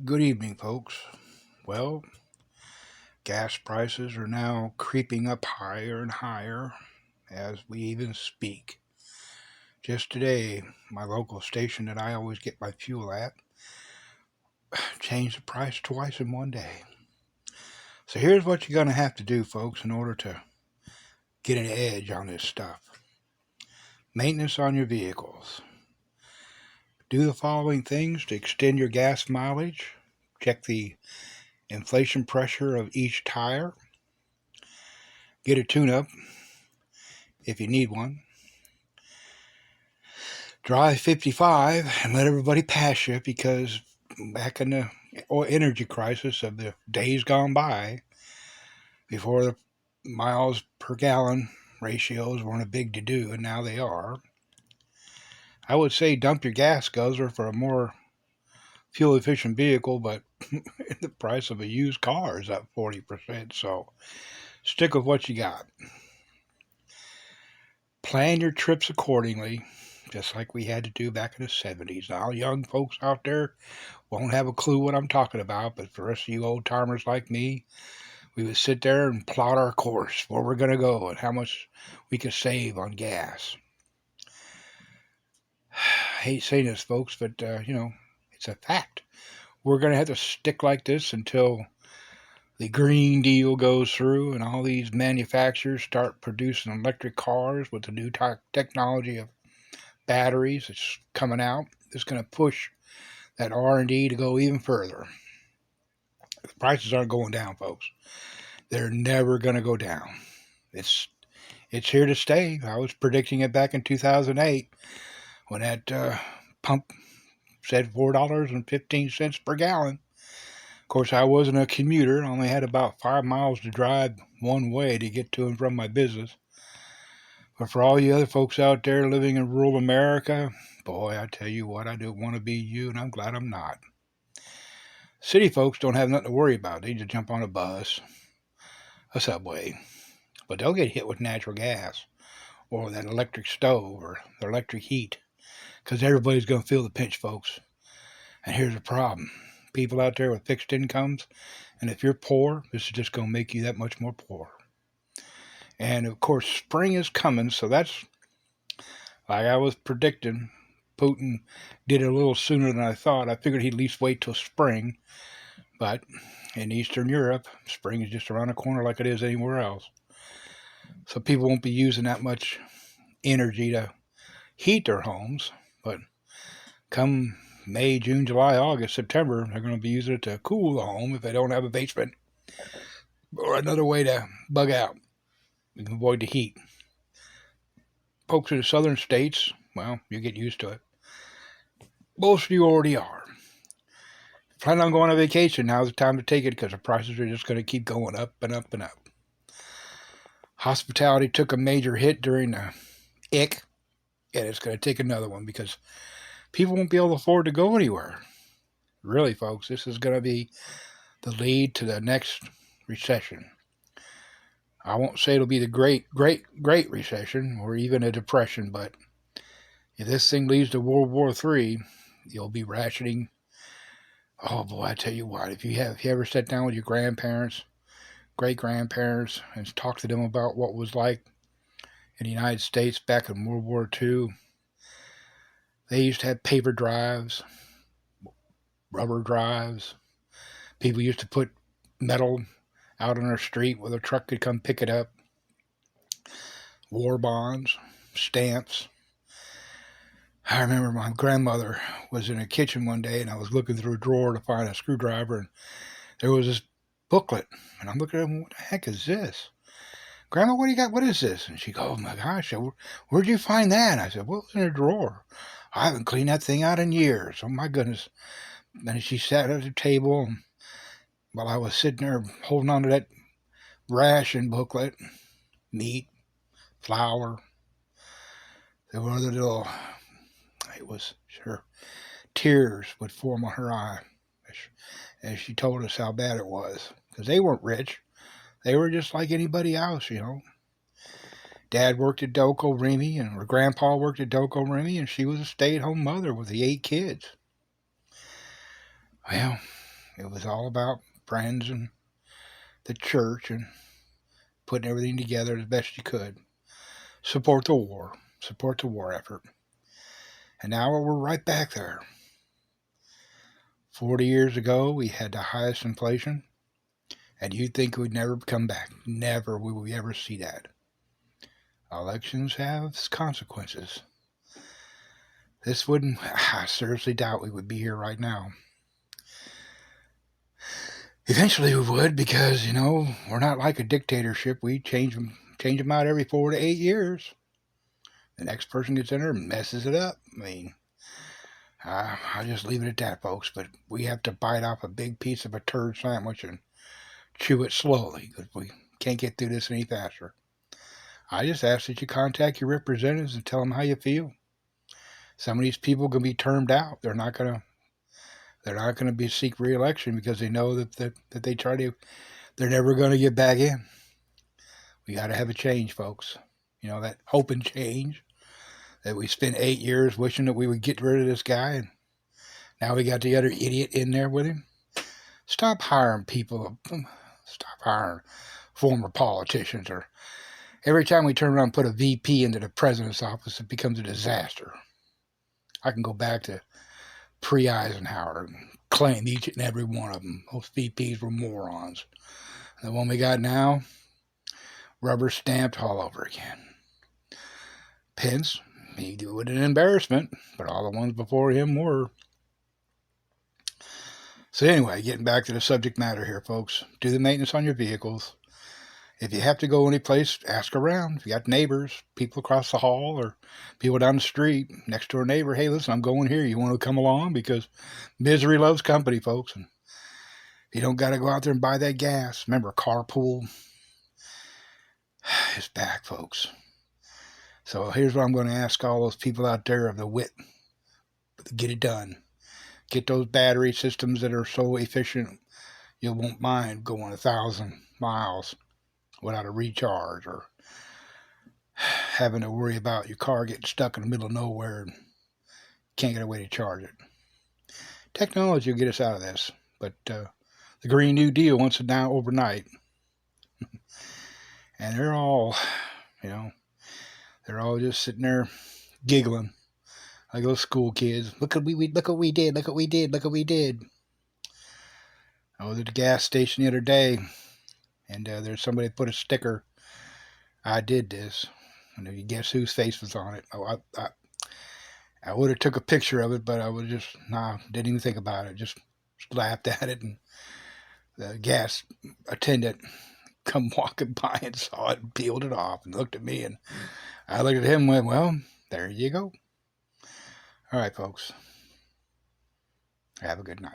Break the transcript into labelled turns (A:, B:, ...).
A: Good evening, folks. Well, gas prices are now creeping up higher and higher as we even speak. Just today, my local station that I always get my fuel at changed the price twice in one day. So here's what you're going to have to do, folks, in order to get an edge on this stuff. Maintenance on your vehicles. Do the following things to extend your gas mileage. Check the inflation pressure of each tire. Get a tune-up if you need one. Drive 55 and let everybody pass you, because back in the energy crisis of the days gone by, before the miles per gallon ratios weren't a big to-do, and now they are, I would say dump your gas guzzler for a more fuel-efficient vehicle, but the price of a used car is up 40%, so stick with what you got. Plan your trips accordingly, just like we had to do back in the 70s. Now, young folks out there won't have a clue what I'm talking about, but for us, you old-timers like me, we would sit there and plot our course, where we're going to go and how much we could save on gas. I hate saying this, folks, but, it's a fact. We're going to have to stick like this until the Green Deal goes through and all these manufacturers start producing electric cars with the new technology of batteries that's coming out. It's going to push that R&D to go even further. The prices aren't going down, folks. They're never going to go down. It's here to stay. I was predicting it back in 2008 when that pump said $4.15 per gallon. Of course, I wasn't a commuter. I only had about 5 miles to drive one way to get to and from my business. But for all you other folks out there living in rural America, boy, I tell you what, I don't want to be you, and I'm glad I'm not. City folks don't have nothing to worry about. They just jump on a bus, a subway. But they'll get hit with natural gas or that electric stove or the electric heat, because everybody's going to feel the pinch, folks. And here's the problem. People out there with fixed incomes, and if you're poor, this is just going to make you that much more poor. And of course, spring is coming, so that's, like I was predicting, Putin did it a little sooner than I thought. I figured he'd at least wait till spring, but in Eastern Europe, spring is just around the corner like it is anywhere else. So people won't be using that much energy to heat their homes, but come May, June, July, August, September, they're going to be using it to cool the home if they don't have a basement or another way to bug out. You can avoid the heat. Folks in the southern states, well, you get used to it. Most of you already are. Plan on going on vacation, now's the time to take it, because the prices are just going to keep going up and up and up. Hospitality took a major hit during the ick, and it's going to take another one, because people won't be able to afford to go anywhere. Really, folks, this is going to be the lead to the next recession. I won't say it'll be the great recession or even a depression, but if this thing leads to World War III, you'll be rationing. Oh boy, I tell you what, if you ever sat down with your grandparents, great-grandparents, and talked to them about what it was like in the United States back in World War II, they used to have paper drives, rubber drives. People used to put metal out on their street where the truck could come pick it up. War bonds, stamps. I remember my grandmother was in a kitchen one day, and I was looking through a drawer to find a screwdriver, and there was this booklet, and I'm looking at it, what the heck is this? Grandma, what do you got? What is this? And she goes, oh my gosh, where'd you find that? And I said, well, it's in a drawer. I haven't cleaned that thing out in years. Oh my goodness. And she sat at the table, and while I was sitting there holding on to that ration booklet, meat, flour, there were other little, it was her tears would form on her eye as she told us how bad it was, because they weren't rich. They were just like anybody else, Dad worked at Delco Remy, and her grandpa worked at Delco Remy, and she was a stay-at-home mother with the 8 kids. Well, It was all about friends and the church and putting everything together as best you could. Support the war. Support the war effort. And now we're right back there. 40 years ago, we had the highest inflation, and you'd think we'd never come back. Never will we ever see that. Elections have consequences. This wouldn't, I seriously doubt we would be here right now. Eventually we would, because, we're not like a dictatorship. We change them out every 4 to 8 years. The next person gets in there and messes it up. I mean, I'll just leave it at that, folks. But we have to bite off a big piece of a turd sandwich and chew it slowly, because we can't get through this any faster. I just ask that you contact your representatives and tell them how you feel. Some of these people are going to be termed out. They're not going to be seek re-election because they know that they're never going to get back in. We got to have a change, folks. That hope and change that we spent 8 years wishing that we would get rid of this guy, and now we got the other idiot in there with him. Stop hiring people. Stop hiring former politicians. Or every time we turn around and put a VP into the president's office, it becomes a disaster. I can go back to pre-Eisenhower and claim each and every one of them. Those VPs were morons. And the one we got now, rubber stamped all over again. Pence, he did it an embarrassment, but all the ones before him were. So anyway, getting back to the subject matter here, folks. Do the maintenance on your vehicles. If you have to go any place, ask around. If you got neighbors, people across the hall, or people down the street, next door neighbor, hey, listen, I'm going here. You want to come along? Because misery loves company, folks. And you don't got to go out there and buy that gas. Remember, carpool is back, folks. So here's what I'm going to ask all those people out there of the wit. Get it done. Get those battery systems that are so efficient you won't mind going 1,000 miles without a recharge, or having to worry about your car getting stuck in the middle of nowhere and can't get a way to charge it. Technology will get us out of this, but the Green New Deal wants it now overnight. And they're all just sitting there giggling like those school kids. Look what we did. I was at the gas station the other day, and there's somebody put a sticker, I did this. And you guess whose face was on it? Oh, I would have took a picture of it, but I was just, didn't even think about it. Just laughed at it, and the gas attendant come walking by and saw it and peeled it off and looked at me, and I looked at him and went, well, there you go. All right, folks. Have a good night.